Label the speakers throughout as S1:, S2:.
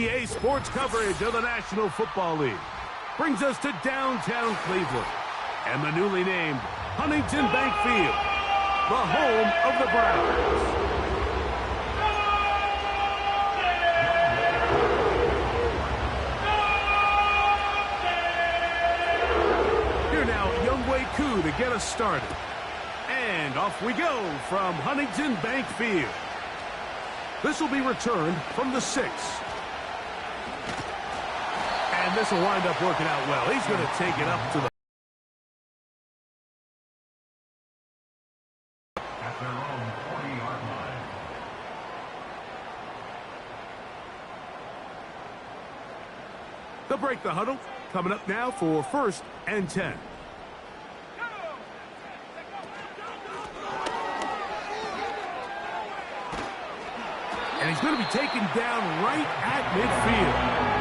S1: EA Sports coverage of the National Football League brings us to downtown Cleveland and the newly named Huntington Bank Field, the home of the Browns. Here now, Younghoe Koo to get us started. And off we go from Huntington Bank Field. This will be returned from the 6. And this will wind up working out well. He's going to take it up to the...
S2: at their own 40-yard line.
S1: They'll break the huddle. Coming up now for 1st and 10. And he's going to be taken down right at midfield.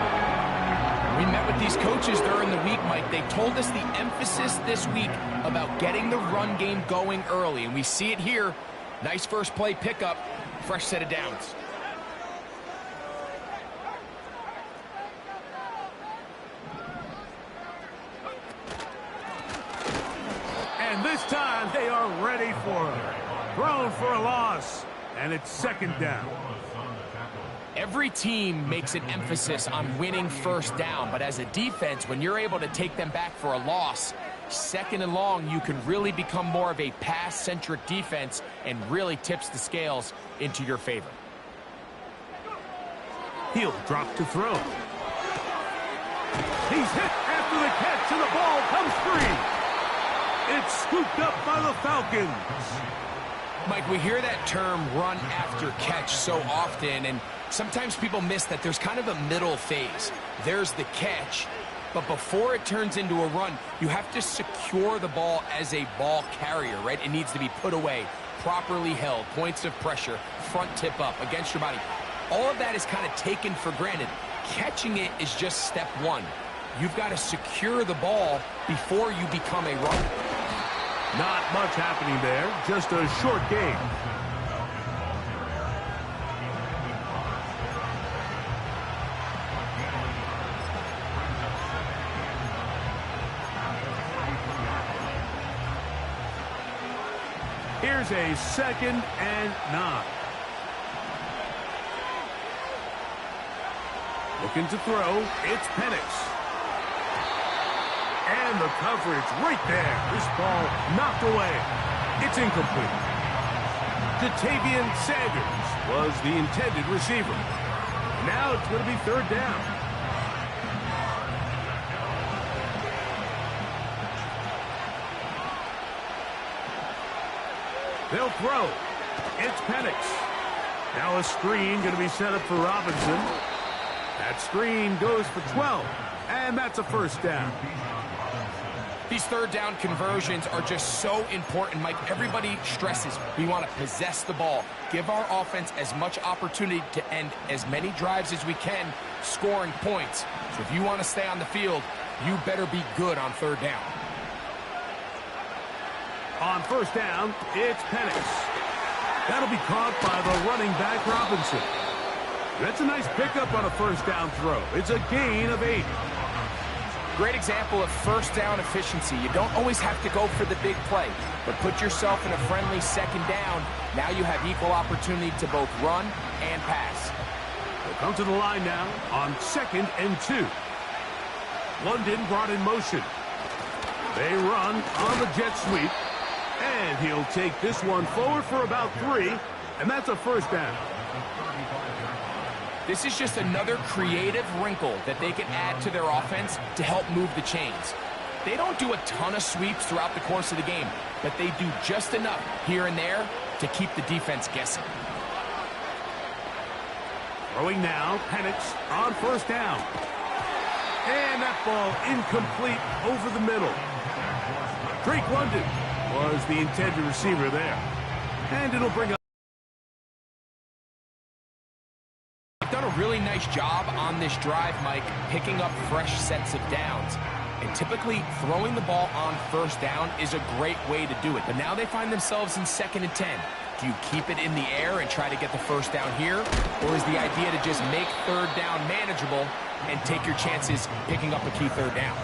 S3: We met with these coaches during the week, Mike. They told us the emphasis this week about getting the run game going early, and we see it here. Nice first play pickup, fresh set of downs.
S1: And this time they are ready for him. Thrown for a loss, and it's 2nd down.
S3: Every team makes an emphasis on winning first down, but as a defense, when you're able to take them back for a loss, 2nd and long, you can really become more of a pass-centric defense and really tips the scales into your favor.
S1: He'll drop to throw. He's hit after the catch, and the ball comes free. It's scooped up by the Falcons.
S3: Mike, we hear that term run after catch so often, and sometimes people miss that there's kind of a middle phase. There's the catch, but before it turns into a run, you have to secure the ball as a ball carrier, right? It needs to be put away, properly held, points of pressure, front tip up against your body. All of that is kind of taken for granted. Catching it is just step one. You've got to secure the ball before you become a runner.
S1: Not much happening there, just a short game. Here's a 2nd and 9. Looking to throw, it's Penix. And the coverage right there. This ball knocked away. It's incomplete. Jatavian Sanders was the intended receiver. Now it's going to be 3rd down. They'll throw. It's Penix. Now a screen going to be set up for Robinson. That screen goes for 12. And that's a 1st down.
S3: These 3rd down conversions are just so important, Mike. Everybody stresses we want to possess the ball, give our offense as much opportunity to end as many drives as we can, scoring points. So if you want to stay on the field, you better be good on 3rd down.
S1: On 1st down, it's Penix. That'll be caught by the running back Robinson. That's a nice pickup on a 1st down throw. It's a gain of 8.
S3: Great example of 1st down efficiency. You don't always have to go for the big play, but put yourself in a friendly 2nd down. Now you have equal opportunity to both run and pass.
S1: They'll come to the line now on 2nd and 2. London brought in motion. They run on the jet sweep, and he'll take this one forward for about 3, and that's a 1st down.
S3: This is just another creative wrinkle that they can add to their offense to help move the chains. They don't do a ton of sweeps throughout the course of the game, but they do just enough here and there to keep the defense guessing.
S1: Throwing now, Penix on 1st down. And that ball incomplete over the middle. Drake London was the intended receiver there. And it'll bring up.
S3: Done a really nice job on this drive, Mike, picking up fresh sets of downs. And typically, throwing the ball on 1st down is a great way to do it. But now they find themselves in 2nd and 10. Do you keep it in the air and try to get the first down here? Or is the idea to just make third down manageable and take your chances picking up a key third down?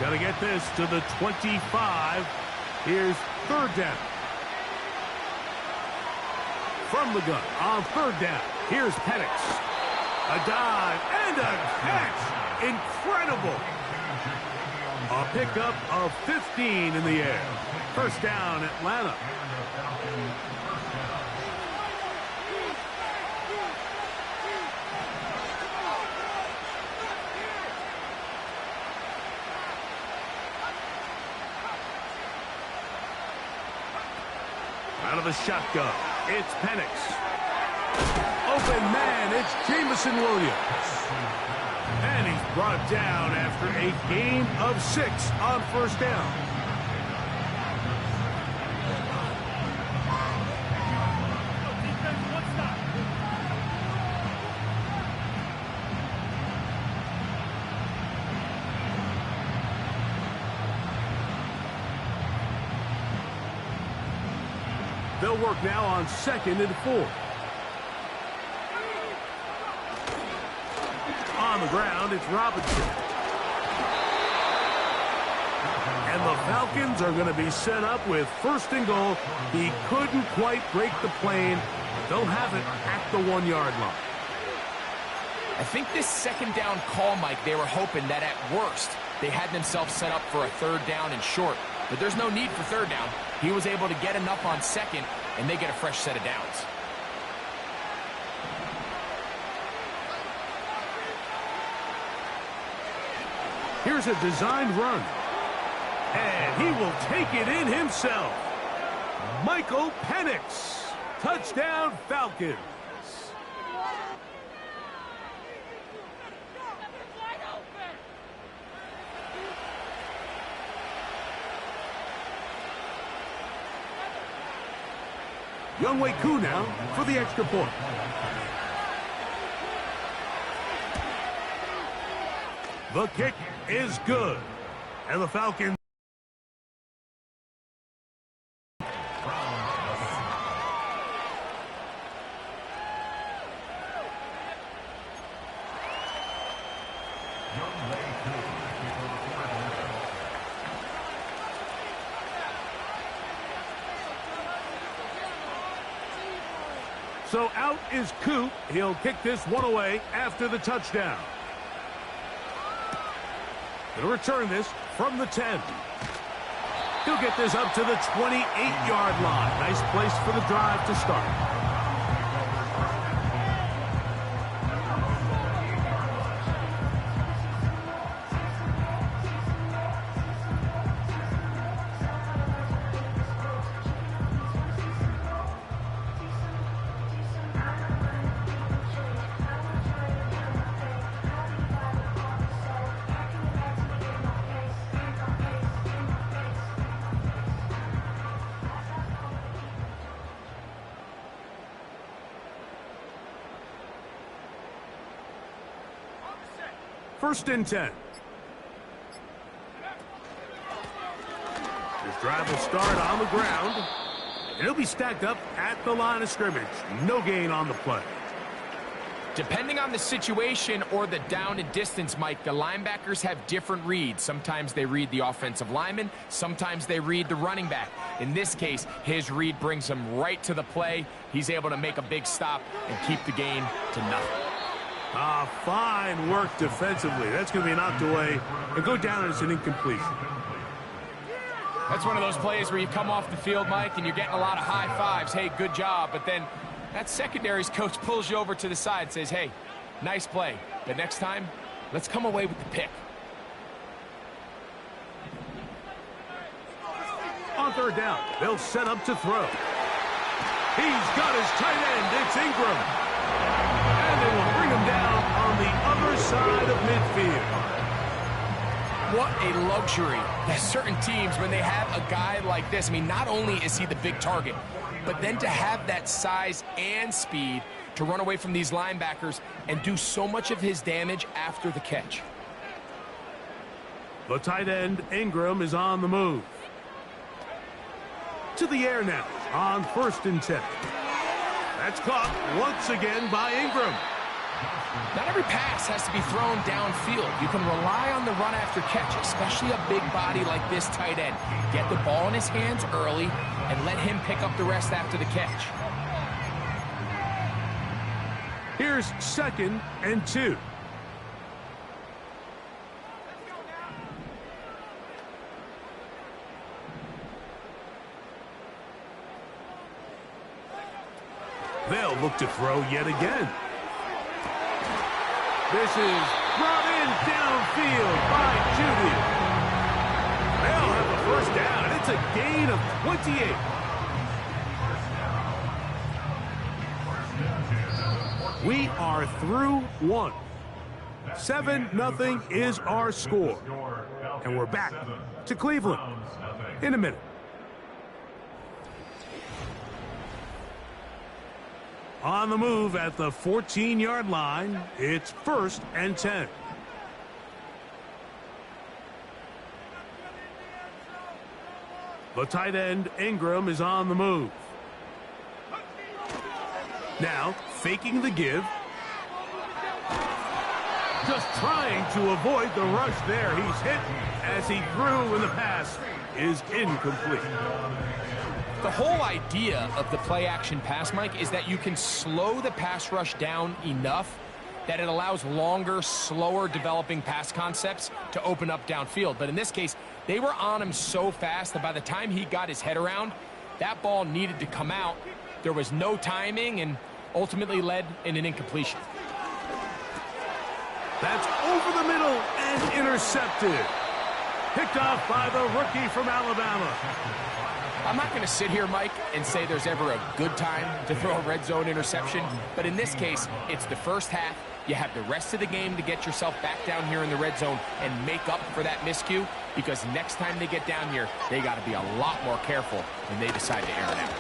S1: Got to get this to the 25. Here's third down. From the gun on third down. Here's Penix. A dive and a catch. Incredible. A pickup of 15 in the air. First down, Atlanta. Out of the shotgun, it's Penix. Open man, it's Jameson Williams. And he's brought down after a gain of 6 on first down. They'll work now on 2nd and 4. On the ground, it's Robinson. And the Falcons are going to be set up with 1st and goal. He couldn't quite break the plane. They'll have it at the 1-yard line.
S3: I think this 2nd down call, Mike, they were hoping that at worst they had themselves set up for a 3rd down and short. But there's no need for 3rd down. He was able to get enough on 2nd, and they get a fresh set of downs.
S1: Here's a designed run. And he will take it in himself. Michael Penix. Touchdown, Falcons. Younghoe Koo now for the extra point. The kick is good. And the Falcons. So out is Koo. He'll kick this one away after the touchdown. He'll return this from the 10. He'll get this up to the 28-yard line. Nice place for the drive to start. First and 10. This drive will start on the ground. And he'll be stacked up at the line of scrimmage. No gain on the play.
S3: Depending on the situation or the down and distance, Mike, the linebackers have different reads. Sometimes they read the offensive lineman. Sometimes they read the running back. In this case, his read brings him right to the play. He's able to make a big stop and keep the gain to nothing.
S1: Fine work defensively. That's going to be knocked away and go down as an incompletion.
S3: That's one of those plays where you come off the field, Mike, and you're getting a lot of high fives. Hey, good job. But then that secondary's coach pulls you over to the side and says, hey, nice play. But next time, let's come away with the pick.
S1: On third down, they'll set up to throw. He's got his tight end. It's Ingram. And they will bring him down on the other side of midfield.
S3: What a luxury that certain teams, when they have a guy like this, I mean, not only is he the big target, but then to have that size and speed to run away from these linebackers and do so much of his damage after the catch.
S1: The tight end, Ingram, is on the move. To the air now on 1st and 10. That's caught once again by Ingram.
S3: Not every pass has to be thrown downfield. You can rely on the run after catch, especially a big body like this tight end. Get the ball in his hands early and let him pick up the rest after the catch.
S1: Here's 2nd and 2. They'll look to throw yet again. This is brought in downfield by Judy. They'll have a first down. It's a gain of 28. We are through one. 7-0 is our score. And we're back to Cleveland in a minute. On the move at the 14-yard line, it's 1st and 10. The tight end, Ingram, is on the move. Now, faking the give. Just trying to avoid the rush there. He's hit as he threw, and the pass is incomplete.
S3: The whole idea of the play-action pass, Mike, is that you can slow the pass rush down enough that it allows longer, slower developing pass concepts to open up downfield. But in this case, they were on him so fast that by the time he got his head around, that ball needed to come out. There was no timing and ultimately led in an incompletion.
S1: That's over the middle and intercepted. Picked off by the rookie from Alabama.
S3: I'm not going to sit here, Mike, and say there's ever a good time to throw a red zone interception, but in this case, it's the first half. You have the rest of the game to get yourself back down here in the red zone and make up for that miscue, because next time they get down here, they got to be a lot more careful when they decide to air it out.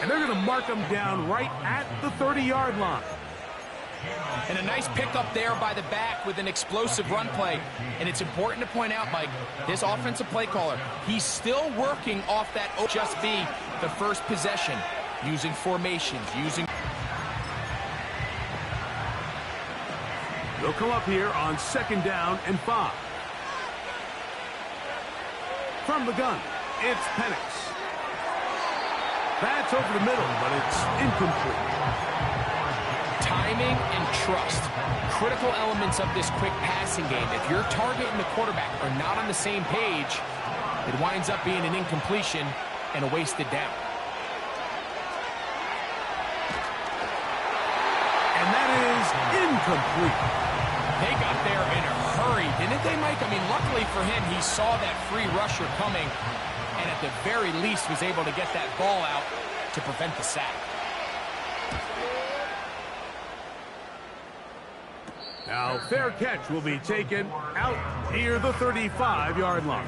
S1: And they're going to mark them down right at the 30-yard line.
S3: And a nice pickup there by the back with an explosive run play. And it's important to point out, Mike, this offensive play caller, he's still working off that just be the first possession, using formations, using...
S1: They'll come up here on 2nd down and 5. From the gun, it's Penix. That's over the middle, but it's incomplete.
S3: Timing and trust, critical elements of this quick passing game. If your target and the quarterback are not on the same page, it winds up being an incompletion and a wasted down.
S1: And that is incomplete.
S3: They got there in a hurry, didn't they, Mike? I mean, luckily for him, he saw that free rusher coming and at the very least was able to get that ball out to prevent the sack.
S1: Now, fair catch will be taken out near the 35-yard line.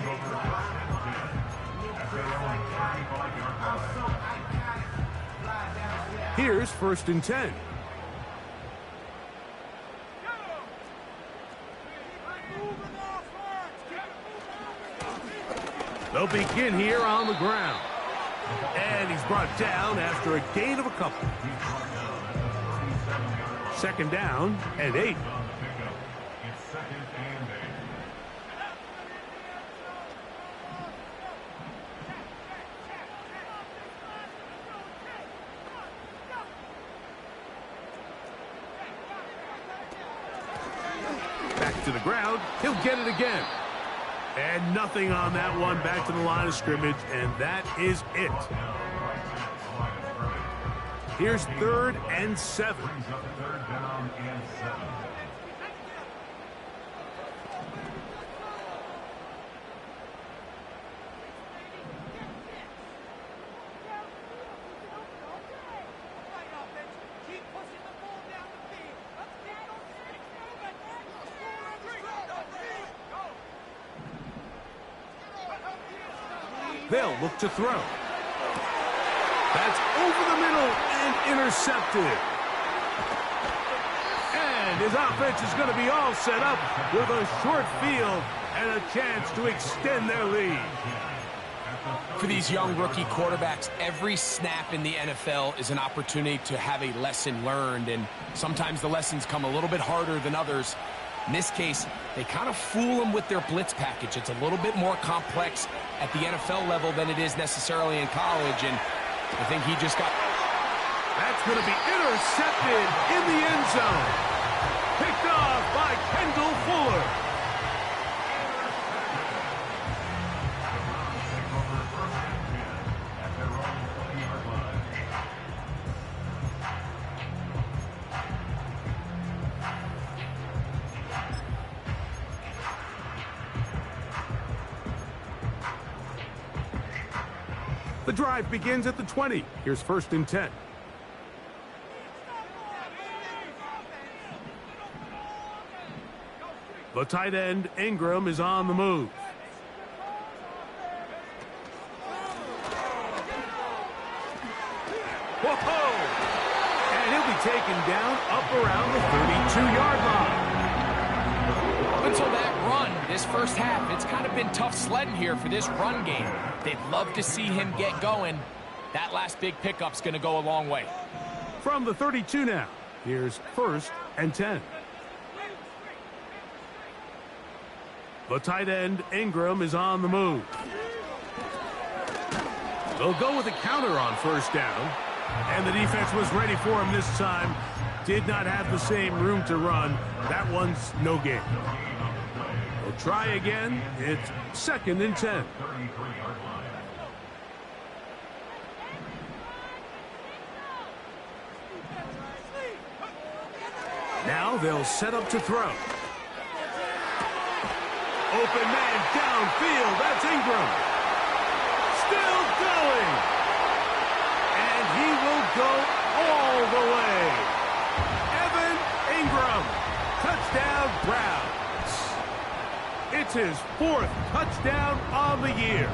S1: Here's 1st and 10. They'll begin here on the ground. And he's brought down after a gain of a couple. 2nd down and 8. Back to the ground. He'll get it again. And nothing on that one. Back to the line of scrimmage, and that is it. Here's 3rd and 7. They'll look to throw. That's over the middle and intercepted. And his offense is going to be all set up with a short field and a chance to extend their lead.
S3: For these young rookie quarterbacks, every snap in the NFL is an opportunity to have a lesson learned, and sometimes the lessons come a little bit harder than others. In this case, they kind of fool them with their blitz package. It's a little bit more complex at the NFL level than it is necessarily in college, and I think he just got...
S1: That's going to be intercepted in the end zone. Picked off by Kendall Fuller. The drive begins at the 20. Here's 1st and 10. The tight end, Ingram, is on the move. Whoa! And he'll be taken down up around the 32-yard line.
S3: Until that run, this first half, it's kind of been tough sledding here for this run game. They'd love to see him get going. That last big pickup's going to go a long way.
S1: From the 32 now, here's 1st and 10. The tight end, Ingram, is on the move. They'll go with a counter on 1st down. And the defense was ready for him this time. Did not have the same room to run. That one's no gain. They'll try again. It's 2nd and 10. Now they'll set up to throw. Open man downfield. That's Ingram. Still going. And he will go all the way. Evan Ingram. Touchdown Browns. It's his 4th touchdown on the year.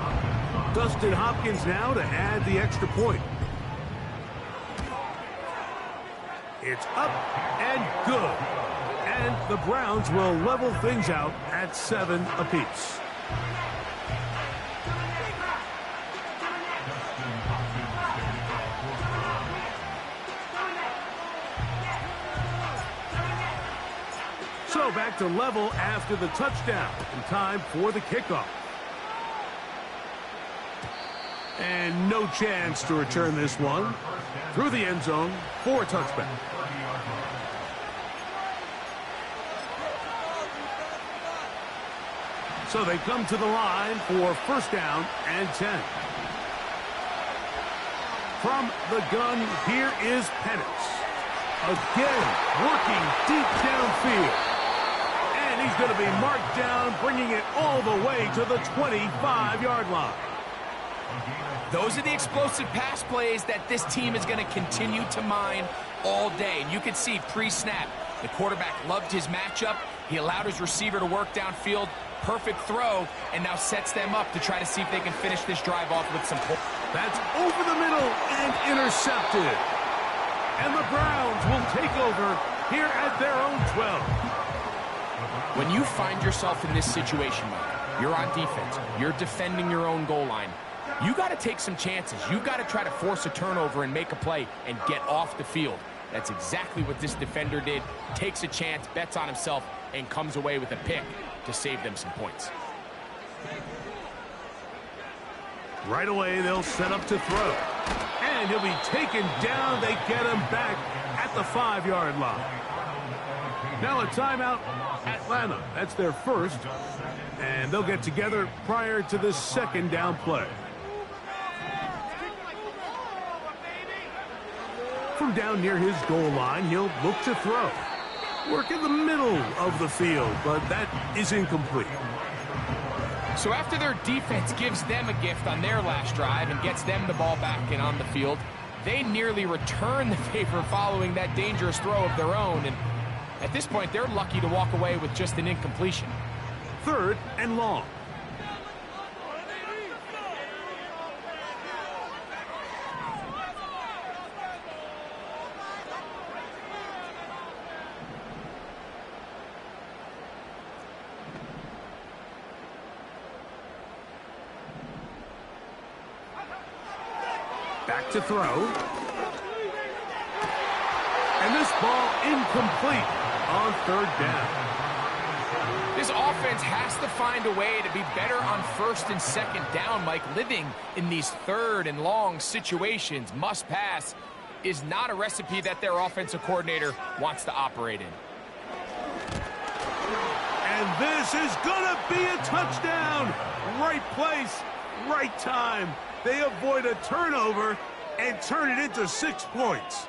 S1: Dustin Hopkins now to add the extra point. It's up and good. And the Browns will level things out at 7 apiece. So back to level after the touchdown. And time for the kickoff. And no chance to return this one. Through the end zone for a touchback. So they come to the line for 1st down and 10. From the gun, here is Penix. Again, working deep downfield. And he's going to be marked down, bringing it all the way to the 25-yard line.
S3: Those are the explosive pass plays that this team is going to continue to mine all day. And you can see pre-snap, the quarterback loved his matchup. He allowed his receiver to work downfield. Perfect throw, and now sets them up to try to see if they can finish this drive off with some points.
S1: That's over the middle and intercepted. And the Browns will take over here at their own 12.
S3: When you find yourself in this situation, Mike, you're on defense, you're defending your own goal line, you got to take some chances. You got to try to force a turnover and make a play and get off the field. That's exactly what this defender did. Takes a chance, bets on himself, and comes away with a pick to save them some points.
S1: Right away, they'll set up to throw. And he'll be taken down. They get him back at the 5-yard line. Now a timeout, Atlanta. That's their 1st. And they'll get together prior to the 2nd down play. From down near his goal line, he'll look to throw. Work in the middle of the field, but that is incomplete.
S3: So after their defense gives them a gift on their last drive and gets them the ball back and on the field, they nearly return the favor following that dangerous throw of their own. And at this point, they're lucky to walk away with just an incompletion.
S1: 3rd and long. Back to throw. And this ball incomplete on third down.
S3: This offense has to find a way to be better on first and second down, Mike. Living in these third and long situations, must pass, is not a recipe that their offensive coordinator wants to operate in.
S1: And this is gonna be a touchdown. Right place, right time. They avoid a turnover and turn it into 6 points.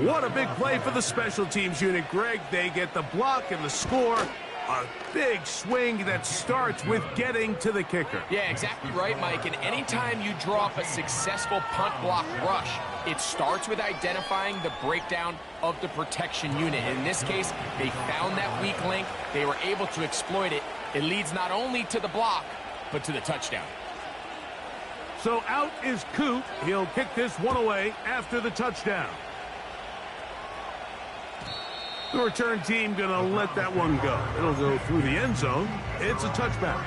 S1: What a big play for the special teams unit, Greg. They get the block and the score. A big swing that starts with getting to the kicker.
S3: Yeah, exactly right, Mike. And anytime you draw up a successful punt block rush, it starts with identifying the breakdown of the protection unit. In this case, they found that weak link. They were able to exploit it. It leads not only to the block, but to the touchdown.
S1: So out is Coop. He'll kick this one away after the touchdown. The return team gonna let that one go. It'll go through the end zone. It's a touchback.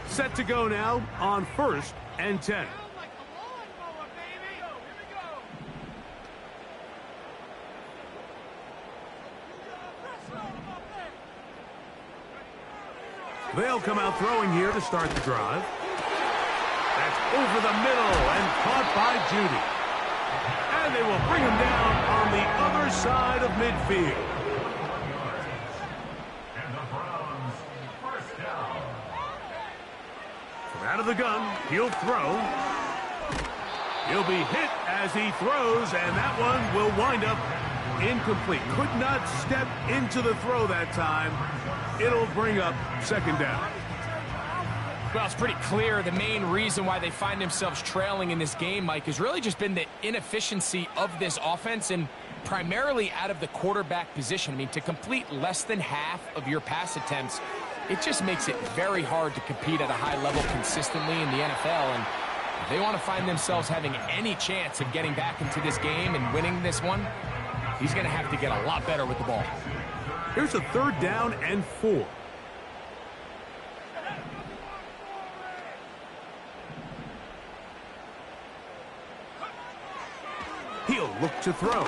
S1: Set to go now on 1st and 10. They'll come out throwing here to start the drive. That's over the middle and caught by Judy. And they will bring him down on the other side of midfield.
S2: And the Browns, first down.
S1: From out of the gun, he'll throw. He'll be hit as he throws, and that one will wind up incomplete. Could not step into the throw that time. It'll bring up 2nd down.
S3: Well, it's pretty clear the main reason why they find themselves trailing in this game, Mike, has really just been the inefficiency of this offense and primarily out of the quarterback position. I mean, to complete less than half of your pass attempts, it just makes it very hard to compete at a high level consistently in the NFL. And if they want to find themselves having any chance of getting back into this game and winning this one, he's going to have to get a lot better with the ball.
S1: Here's a 3rd down and 4. He'll look to throw.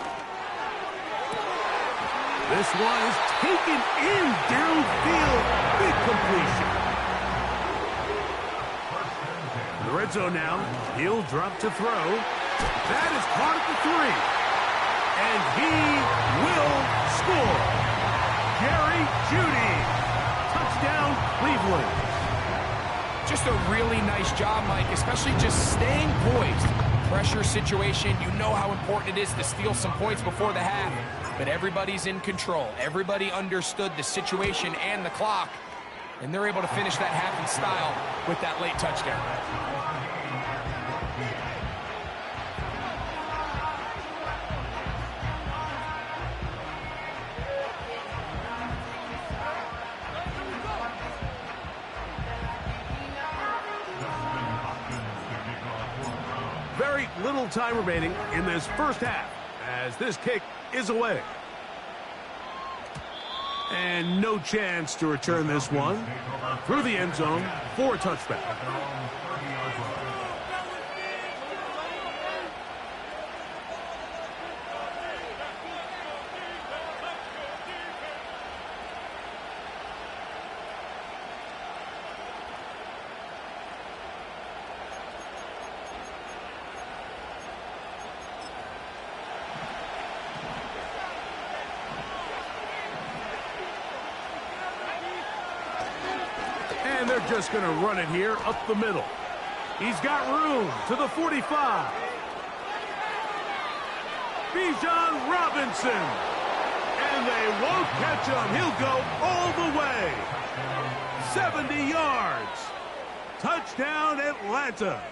S1: This one is taken in downfield. Big completion. In the red zone now. He'll drop to throw. That is caught at the 3. And he will score. Jerry Jeudy. Touchdown, Cleveland.
S3: Just a really nice job, Mike, especially just staying poised. Pressure situation, you know how important it is to steal some points before the half, but everybody's in control. Everybody understood the situation and the clock, and they're able to finish that half in style with that late touchdown.
S1: Very little time remaining in this first half as this kick is away. And no chance to return this one through the end zone for a touchback. And they're just going to run it here up the middle. He's got room to the 45. Bijan Robinson. And they won't catch him. He'll go all the way. 70 yards. Touchdown, Atlanta.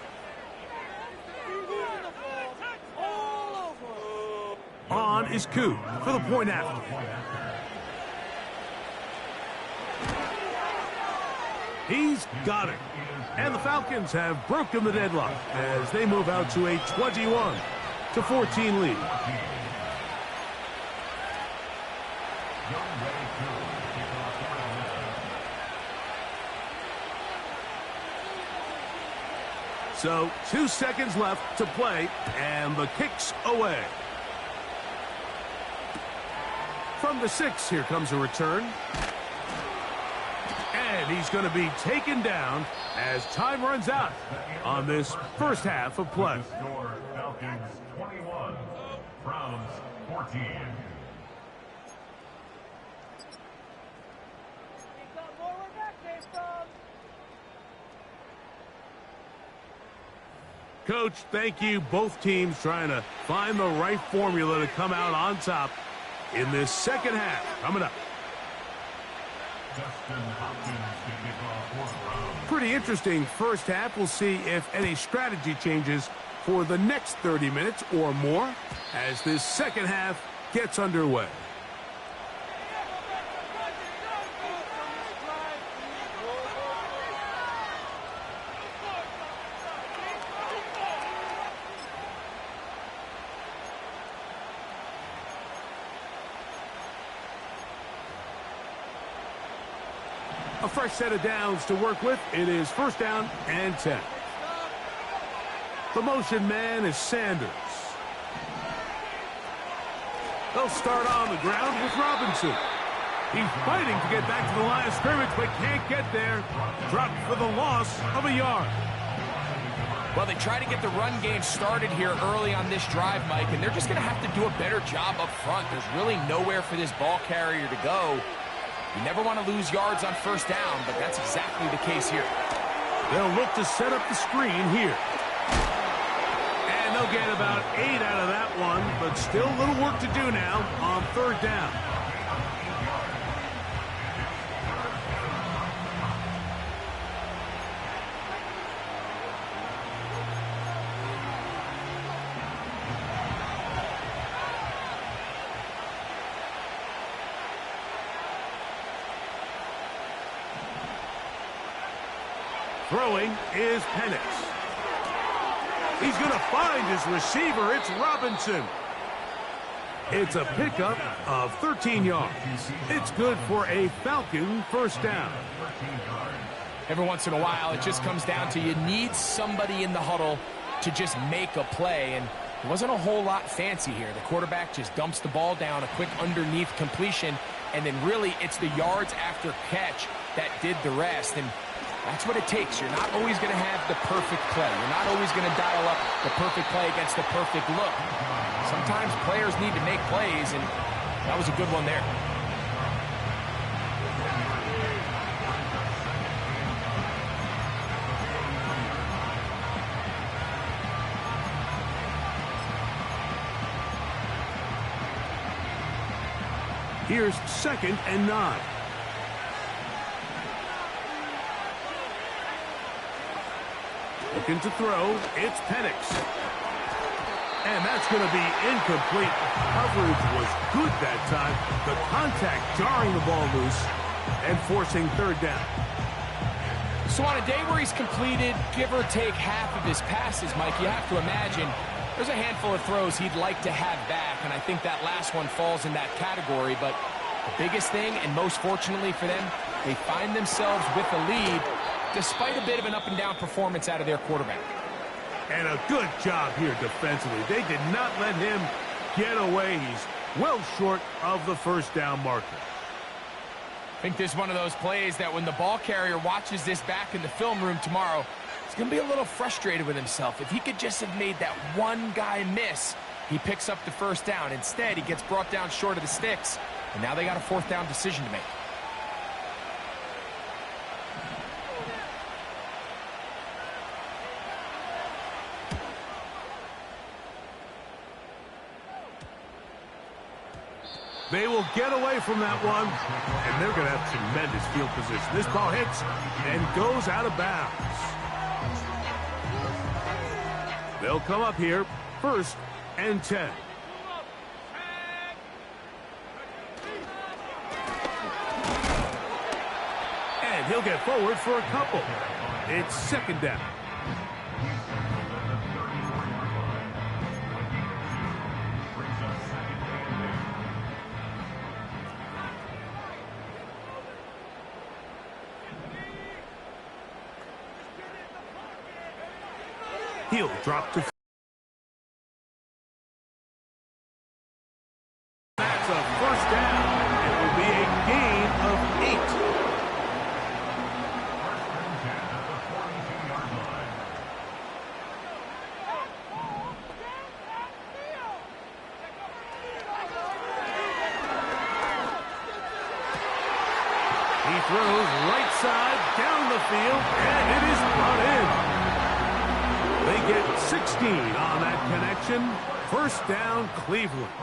S1: On is Coop for the point after. He's got it. And the Falcons have broken the deadlock as they move out to a 21-14 lead. So 2 seconds left to play, and the kick's away. From the 6, here comes a return. And he's going to be taken down as time runs out on this first half of play.
S2: The score, Falcons 21, Browns 14.
S1: Coach, thank you. Both teams trying to find the right formula to come out on top in this second half. Coming up.
S2: Justin Hopkins to kick off for the Browns.
S1: Pretty interesting first half. We'll see if any strategy changes for the next 30 minutes or more as this second half gets underway. A fresh set of downs to work with. It is first down and 10. The motion man is Sanders. They'll start on the ground with Robinson. He's fighting to get back to the line of scrimmage, but can't get there. Dropped for the loss of a yard.
S3: Well, they try to get the run game started here early on this drive, Mike, and they're just going to have to do a better job up front. There's really nowhere for this ball carrier to go. You never want to lose yards on first down, but that's exactly the case here.
S1: They'll look to set up the screen here. And they'll get about 8 out of that one, but still a little work to do now on third down. Throwing is Penix. He's going to find his receiver. It's Robinson. It's a pickup of 13 yards. It's good for a Falcon first down.
S3: Every once in a while, it just comes down to you need somebody in the huddle to just make a play, and it wasn't a whole lot fancy here. The quarterback just dumps the ball down, a quick underneath completion, and then really it's the yards after catch that did the rest. And that's what it takes. You're not always going to have the perfect play. You're not always going to dial up the perfect play against the perfect look. Sometimes players need to make plays, and that was a good one there.
S1: Here's 2nd and 9. Looking to throw, it's Penix. And that's going to be incomplete. Coverage was good that time. The contact jarring the ball loose and forcing third down.
S3: So on a day where he's completed, give or take half of his passes, Mike, you have to imagine there's a handful of throws he'd like to have back, and I think that last one falls in that category. But the biggest thing, and most fortunately for them, they find themselves with the lead despite a bit of an up-and-down performance out of their quarterback.
S1: And a good job here defensively. They did not let him get away. He's well short of the first down marker.
S3: I think this is one of those plays that when the ball carrier watches this back in the film room tomorrow, he's going to be a little frustrated with himself. If he could just have made that one guy miss, he picks up the first down. Instead, he gets brought down short of the sticks, and now they got a fourth down decision to make.
S1: They will get away from that one, and they're going to have tremendous field position. This ball hits and goes out of bounds. They'll come up here, 1st and 10. And he'll get forward for a couple. It's 2nd down. He'll drop to... That's a first down. It will be a gain of 8. He throws right side down the field, and it is brought in. They get 16 on that connection. First down, Cleveland.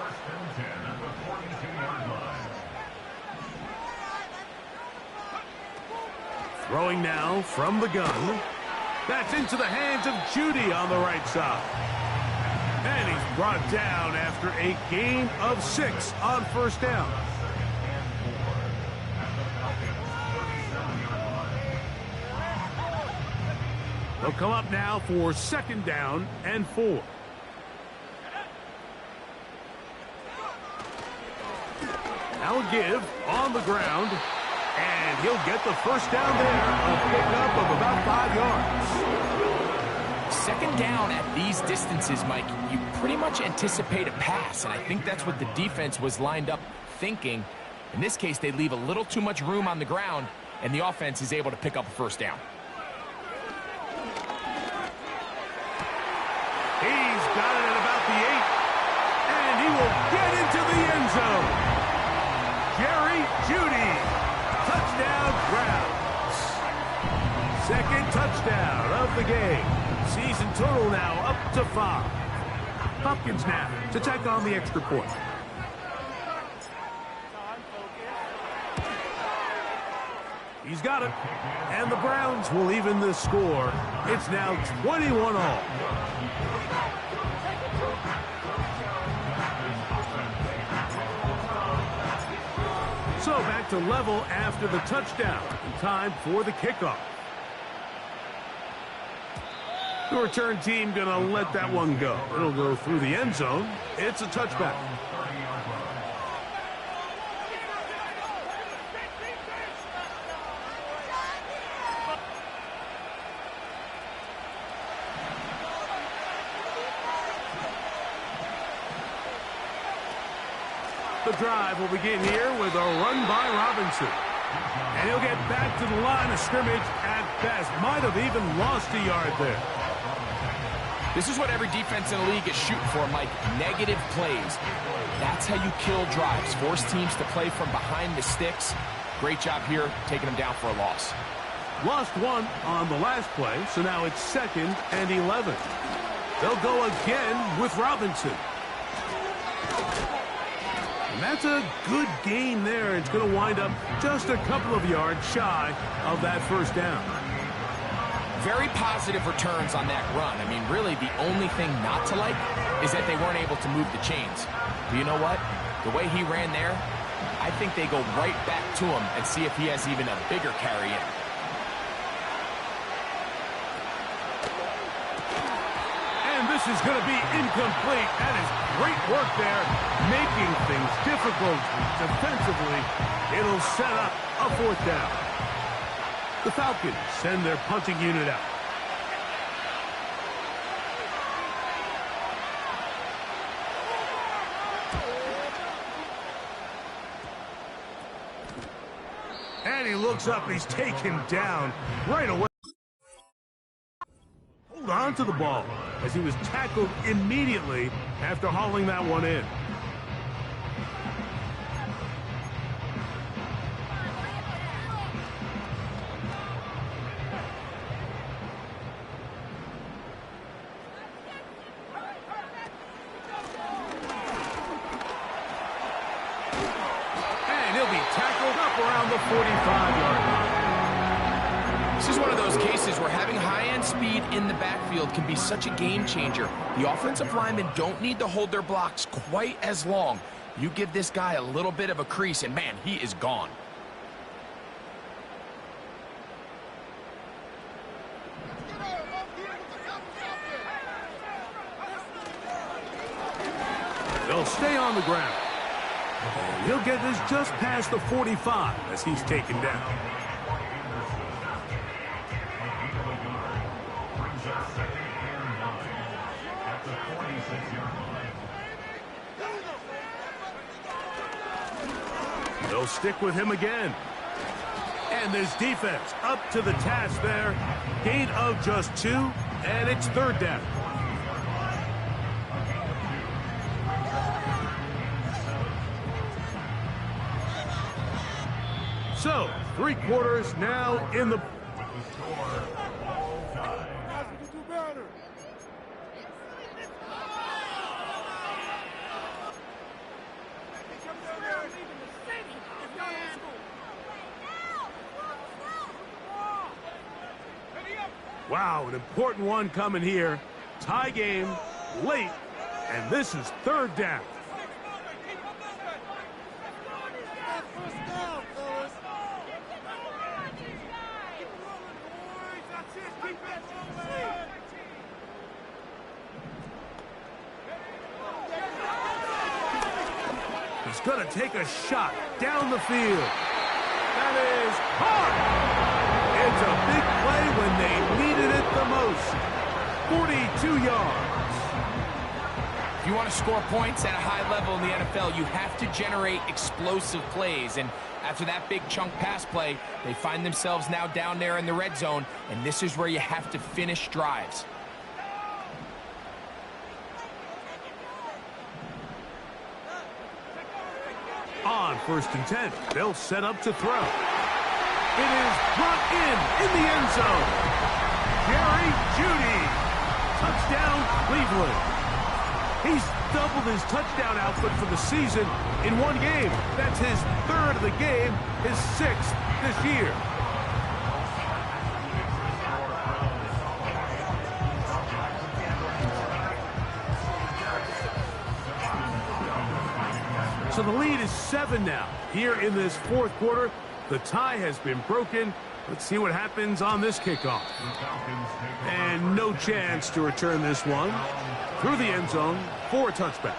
S1: Throwing now from the gun. That's into the hands of Judy on the right side. And he's brought down after a gain of 6 on first down. They'll come up now for second down and 4. Now a give on the ground, and he'll get the first down there, a pickup of about 5 yards.
S3: Second down at these distances, Mike, you pretty much anticipate a pass, and I think that's what the defense was lined up thinking. In this case, they leave a little too much room on the ground, and the offense is able to pick up a first down.
S1: He's got it at about the 8, and he will get into the end zone. Jerry Jeudy, touchdown Browns. Second touchdown of the game. Season total now up to 5. Hopkins now to take on the extra point. He's got it, and the Browns will even the score. It's now 21 all. So back to level after the touchdown. Time for the kickoff. The return team going to let that one go. It'll go through the end zone. It's a touchback. The drive will begin here with a run by Robinson. And he'll get back to the line of scrimmage at best. Might have even lost a yard there.
S3: This is what every defense in the league is shooting for, Mike. Negative plays. That's how you kill drives. Force teams to play from behind the sticks. Great job here, taking them down for a loss.
S1: Lost one on the last play, so now it's second and 11. They'll go again with Robinson. And that's a good gain there. It's going to wind up just a couple of yards shy of that first down.
S3: Very positive returns on that run. I mean, really, the only thing not to like is that they weren't able to move the chains. But you know what? The way he ran there, I think they go right back to him and see if he has even a bigger carry in.
S1: And this is going to be incomplete. That is great work there, making things difficult defensively. It'll set up a fourth down. The Falcons send their punting unit out. And he looks up and he's taken down right away. Hold on to the ball as he was tackled immediately after hauling that one in. Around the 45-yard line.
S3: This is one of those cases where having high-end speed in the backfield can be such a game changer. The offensive linemen don't need to hold their blocks quite as long. You give this guy a little bit of a crease, and man, he is gone.
S1: They'll stay on the ground. And he'll get this just past the 45 as he's taken down.
S2: the 46-yard line.
S1: They'll stick with him again. And this defense up to the task there. Gain of just 2, and it's 3rd down. So, 3 quarters now in the... Wow, an important one coming here. Tie game, late, and this is 3rd down. He's going to take a shot down the field. That is hard. It's a big play when they needed it the most. 42 yards.
S3: If you want to score points at a high level in the NFL, you have to generate explosive plays. And after that big chunk pass play, they find themselves now down there in the red zone, and this is where you have to finish drives.
S1: On 1st and 10, they'll set up to throw. It is brought in the end zone. Jerry Jeudy. Touchdown, Cleveland. He's doubled his touchdown output for the season in 1 game. That's his 3rd of the game, his 6th this year. So the lead is 7 now. Here in this 4th quarter, the tie has been broken. Let's see what happens on this kickoff. And no chance to return this one. Through the end zone for a touchback.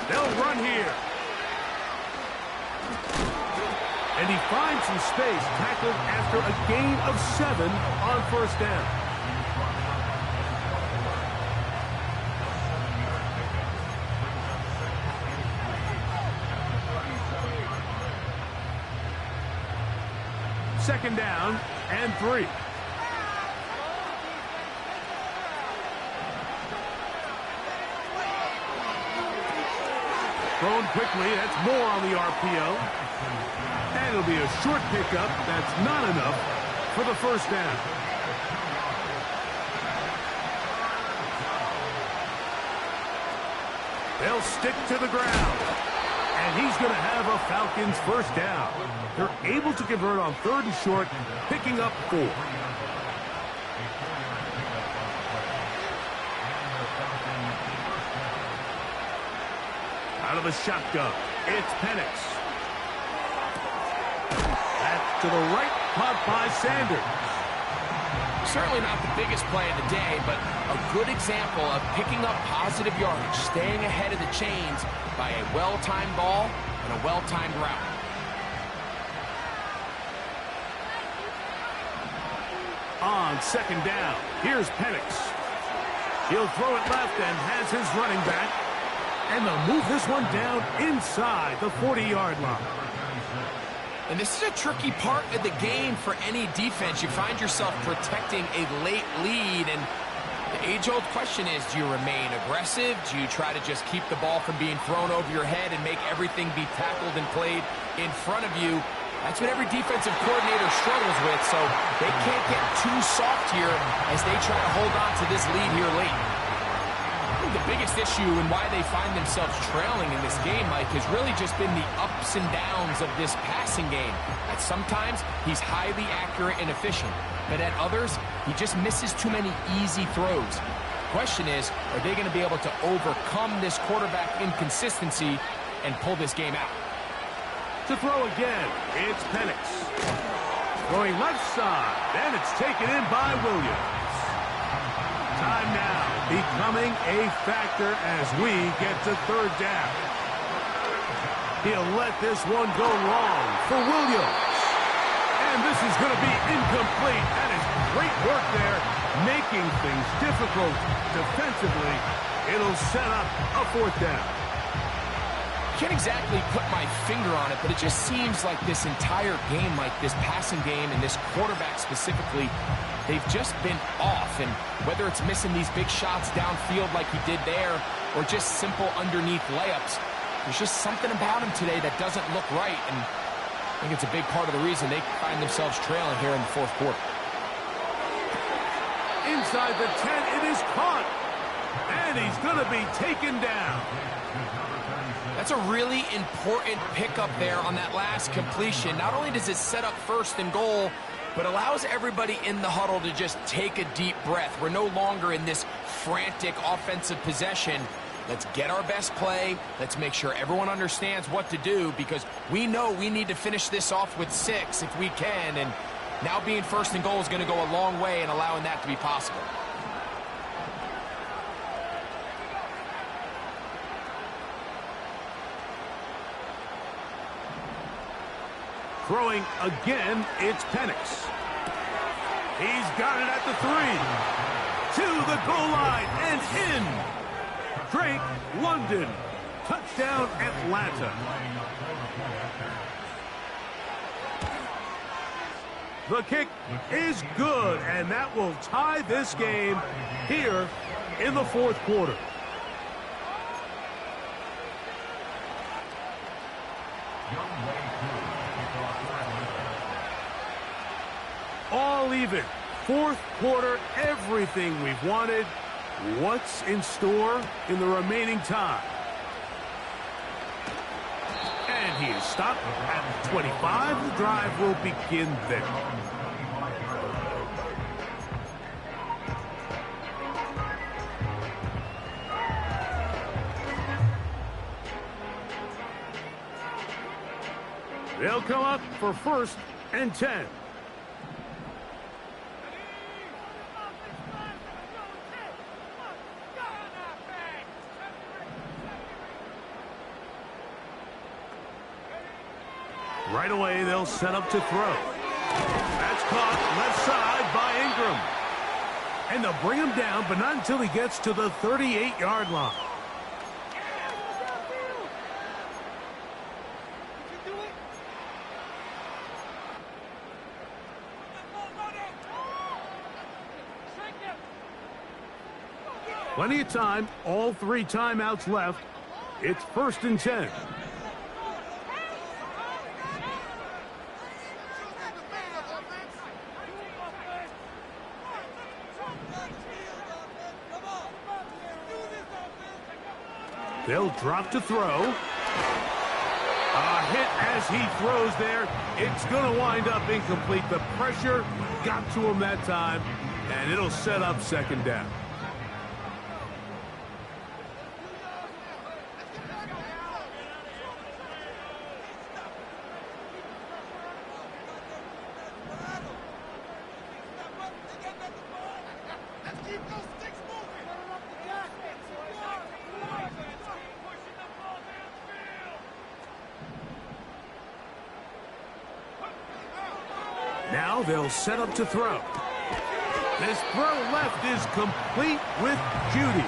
S1: They'll run here. And he finds some space, tackled after a gain of 7 on 1st down. Second down and 3. Thrown quickly, that's more on the RPO. And it'll be a short pickup, that's not enough for the 1st down. They'll stick to the ground. And he's going to have a Falcons 1st down. They're able to convert on 3rd and short, picking up 4. Out of the shotgun, it's Penix. That's to the right, caught by Sanders.
S3: Certainly not the biggest play of the day, but a good example of picking up positive yardage, staying ahead of the chains by a well-timed ball and a well-timed route.
S1: On 2nd down, here's Penix. He'll throw it left and has his running back. And they'll move this one down inside the 40-yard line.
S3: And this is a tricky part of the game for any defense. You find yourself protecting a late lead, and the age-old question is, do you remain aggressive? Do you try to just keep the ball from being thrown over your head and make everything be tackled and played in front of you? That's what every defensive coordinator struggles with, so they can't get too soft here as they try to hold on to this lead here late. The biggest issue and why they find themselves trailing in this game, Mike, has really just been the ups and downs of this passing game. At sometimes, he's highly accurate and efficient, but at others, he just misses too many easy throws. The question is, are they going to be able to overcome this quarterback inconsistency and pull this game out?
S1: to throw again. It's Penix. Throwing left side, and it's taken in by Williams. Time now becoming a factor as we get to third down. He'll let this one go long for Williams. And this is going to be incomplete. That is great work there, making things difficult defensively. It'll set up a fourth down.
S3: Can't exactly put my finger on it, but it just seems like this entire game, like this passing game and this quarterback specifically, they've just been off. And whether it's missing these big shots downfield like he did there or just simple underneath layups, there's just something about him today that doesn't look right. And I think it's a big part of the reason they find themselves trailing here in the fourth quarter.
S1: Inside the 10, it is caught. And he's going to be taken down.
S3: That's a really important pickup there on that last completion. Not only does it set up first and goal, but allows everybody in the huddle to just take a deep breath. We're no longer in this frantic offensive possession. Let's get our best play. Let's make sure everyone understands what to do, because we know we need to finish this off with 6 if we can. And now being first and goal is going to go a long way in allowing that to be possible.
S1: Throwing again, it's Penix. He's got it at the 3. To the goal line and in. Drake London. Touchdown, Atlanta. The kick is good, and that will tie this game here in the fourth quarter. All even. Fourth quarter, everything we've wanted. What's in store in the remaining time? And he is stopped at 25. The drive will begin there. They'll come up for first and 10. Right away, they'll set up to throw. That's caught left side by Ingram. And they'll bring him down, but not until he gets to the 38-yard line. Plenty of time, all 3 timeouts left. It's first and 10. They'll drop to throw. A hit as he throws there. It's going to wind up incomplete. The pressure got to him that time, and it'll set up second down. Now they'll set up to throw. This throw left is complete with Judy.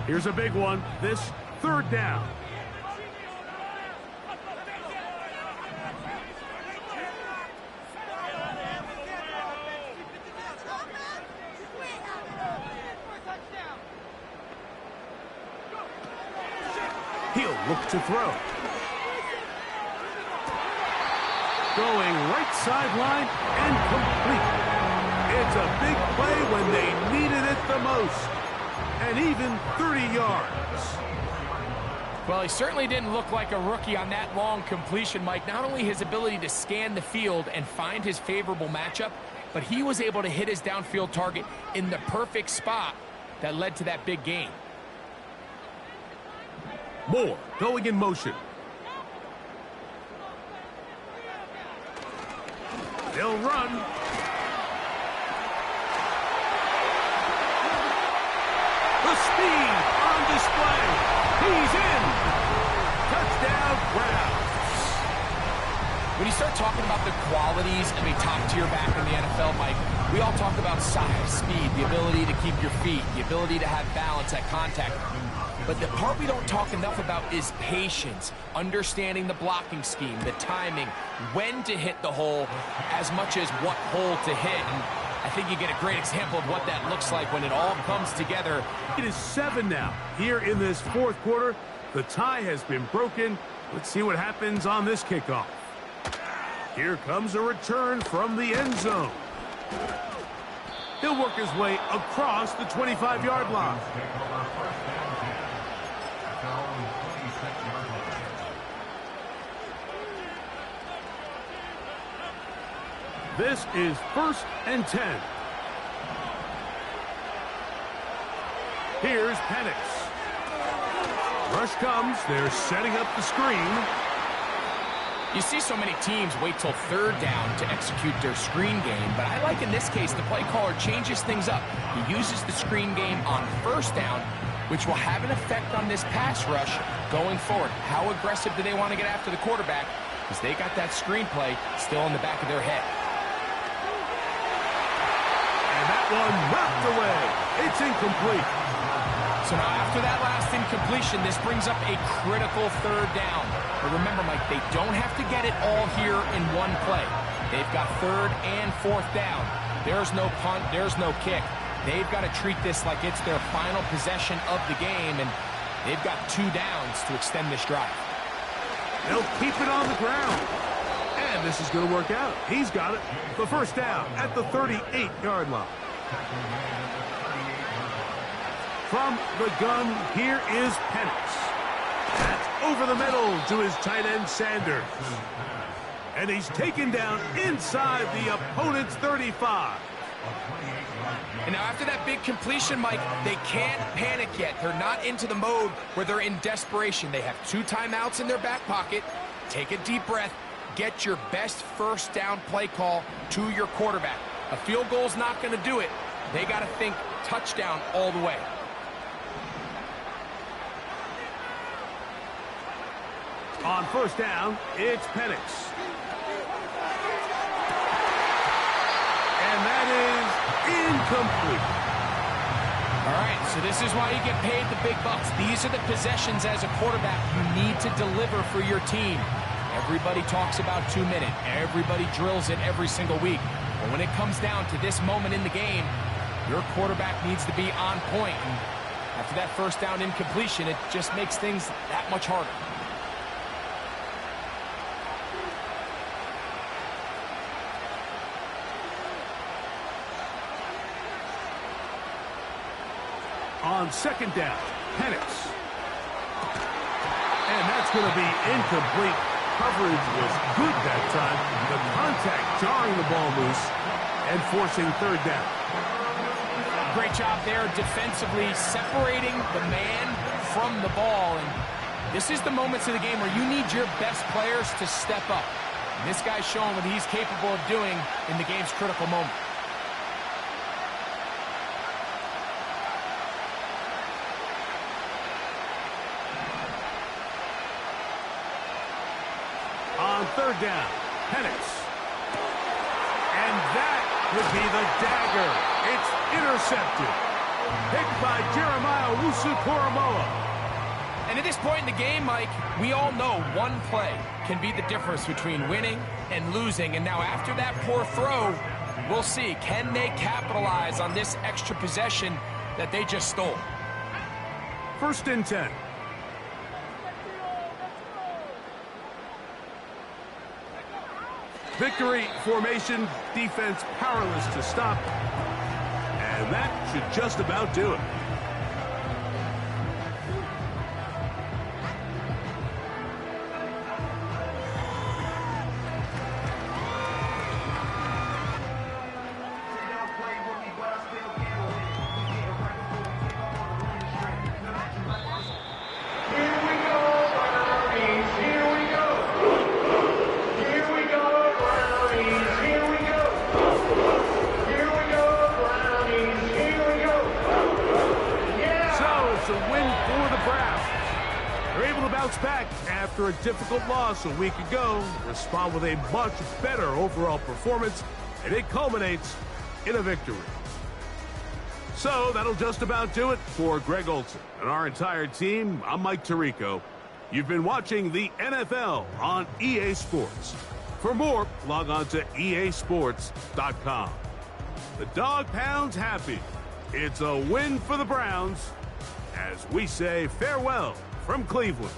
S1: Here's a big one. This third down. He'll look to throw. Going right sideline and complete. It's a big play when they needed it the most. And even 30 yards.
S3: Well, he certainly didn't look like a rookie on that long completion, Mike. Not only his ability to scan the field and find his favorable matchup, but he was able to hit his downfield target in the perfect spot that led to that big gain.
S1: Moore going in motion. They'll run. The speed on display. He's in. Touchdown, Browns.
S3: When you start talking about the qualities of a top-tier back in the NFL, Mike, we all talk about size, speed, the ability to keep your feet, the ability to have balance at contact. But the part we don't talk enough about is patience, understanding the blocking scheme, the timing, when to hit the hole, as much as what hole to hit. And I think you get a great example of what that looks like when it all comes together.
S1: It is 7 now. Here in this fourth quarter, the tie has been broken. Let's see what happens on this kickoff. Here comes a return from the end zone. He'll work his way across the 25-yard line. This is 1st and 10. Here's Penix. Rush comes. They're setting up the screen.
S3: You see so many teams wait till 3rd down to execute their screen game, but I like in this case the play caller changes things up. He uses the screen game on 1st down, which will have an effect on this pass rush going forward. How aggressive do they want to get after the quarterback? Because they got that screen play still in the back of their head.
S1: And that one knocked away. It's incomplete.
S3: So now after that last incompletion, this brings up a critical 3rd down. But remember, Mike, they don't have to get it all here in one play. They've got 3rd and 4th down. There's no punt, there's no kick. They've got to treat this like it's their final possession of the game, and they've got 2 downs to extend this drive.
S1: They'll keep it on the ground. And this is going to work out. He's got it. The 1st down at the 38-yard line. From the gun, here is Penix. That's over the middle to his tight end, Sanders. And he's taken down inside the opponent's 35.
S3: And now after that big completion, Mike, they can't panic yet. They're not into the mode where they're in desperation. They have 2 timeouts in their back pocket. Take a deep breath. Get your best 1st down play call to your quarterback. A field goal's not going to do it. They got to think touchdown all the way.
S1: On 1st down, it's Penix. And that is incomplete.
S3: All right, so this is why you get paid the big bucks. These are the possessions as a quarterback you need to deliver for your team. Everybody talks about 2-minute. Everybody drills it every single week. But when it comes down to this moment in the game, your quarterback needs to be on point. And after that 1st down incompletion, it just makes things that much harder.
S1: On 2nd down, Penix. And that's going to be incomplete. Coverage was good that time. The contact jarring the ball loose and forcing 3rd down.
S3: Great job there defensively, separating the man from the ball. And this is the moments of the game where you need your best players to step up. And this guy's showing what he's capable of doing in the game's critical moment.
S1: On 3rd down, Penix. And that would be the dagger. It's intercepted. Picked by Jeremiah Owusu-Koramoah.
S3: And at this point in the game, Mike, we all know one play can be the difference between winning and losing. And now after that poor throw, we'll see, can they capitalize on this extra possession that they just stole?
S1: 1st and 10. Victory formation, defense powerless to stop. And that should just about do it. bounce back after a difficult loss a week ago, respond with a much better overall performance, and it culminates in a victory. So that'll just about do it for Greg Olson and our entire team. I'm Mike Tirico. You've been watching the NFL on EA Sports. For more, log on to easports.com. The Dog Pound's happy. It's a win for the Browns as we say farewell from Cleveland.